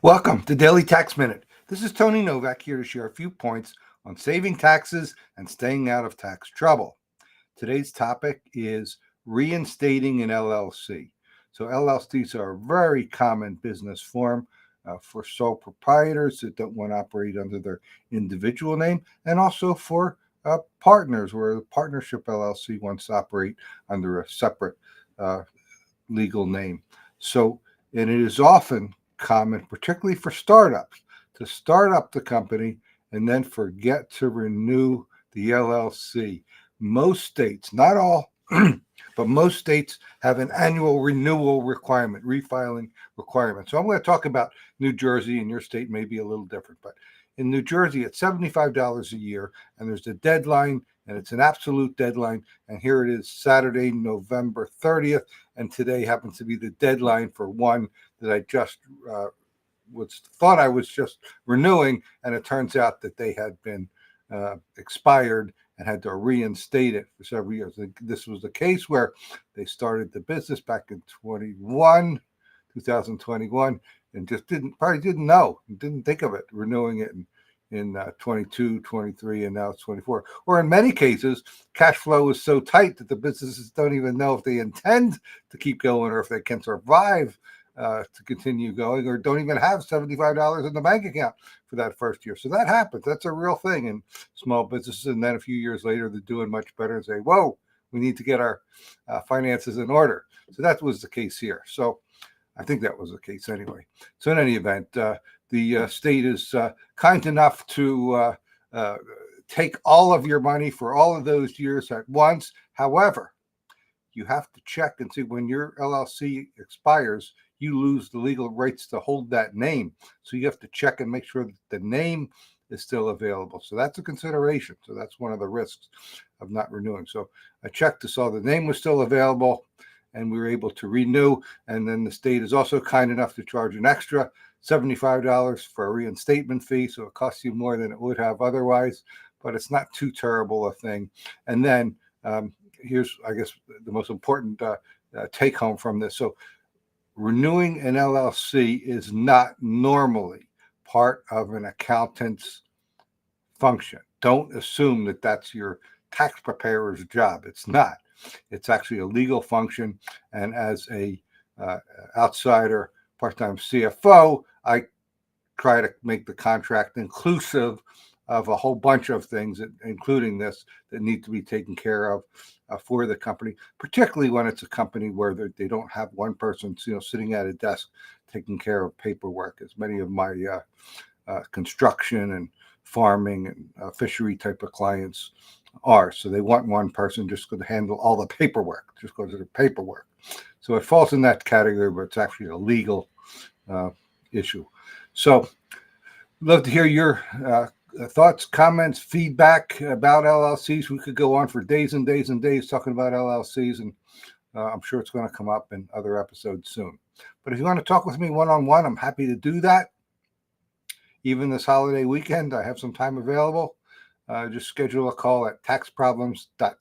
Welcome to Daily Tax Minute. This is Tony Novak here to share a few points on saving taxes and staying out of tax trouble. Today's topic is reinstating an LLC. So LLCs are a very common business form for sole proprietors that don't want to operate under their individual name, and also for partners where the partnership LLC wants to operate under a separate legal name. And it is often common, particularly for startups, to start up the company and then forget to renew the LLC. Most states, not all, but most states have an annual renewal requirement, refiling requirement. So I'm going to talk about New Jersey, and your state may be a little different, but in New Jersey, it's $75 a year, and there's a deadline, and it's an absolute deadline. And here it is, Saturday, November 30th, and today happens to be the deadline for one that I just thought I was just renewing, and it turns out that they had been expired and had to reinstate it for several years. This was the case where they started the business back in 2021, and just probably didn't know, didn't think of it, renewing it in 22, 23, and now it's 24. Or in many cases, cash flow is so tight that the businesses don't even know if they intend to keep going or if they can survive to continue going, or don't even have $75 in the bank account for that first year. So that happens. That's a real thing in small businesses. And then a few years later, they're doing much better and say, whoa, we need to get our finances in order. So that was the case here. So I think that was the case anyway. So in any event, the state is kind enough to take all of your money for all of those years at once. However, you have to check and see when your LLC expires, you lose the legal rights to hold that name. So you have to check and make sure that the name is still available. So that's a consideration. So that's one of the risks of not renewing. So I checked to saw the name was still available, and we were able to renew. And then the state is also kind enough to charge an extra $75 for a reinstatement fee. So it costs you more than it would have otherwise, but it's not too terrible a thing. And then here's, I guess, the most important take home from this. So renewing an LLC is not normally part of an accountant's function. Don't assume that that's your tax preparer's job. It's not. It's actually a legal function. And as a outsider part-time CFO, I try to make the contract inclusive of a whole bunch of things, including this, that need to be taken care of for the company, particularly when it's a company where they don't have one person, sitting at a desk taking care of paperwork, as many of my construction and farming and fishery type of clients are. So they want one person just going to handle all the paperwork, just goes to the paperwork. So it falls in that category, but it's actually a legal issue. So love to hear your thoughts, comments, feedback about LLCs. We could go on for days and days and days talking about LLCs, and I'm sure it's going to come up in other episodes soon. But if you want to talk with me one-on-one, I'm happy to do that. Even this holiday weekend, I have some time available. Just schedule a call at taxproblems.ca.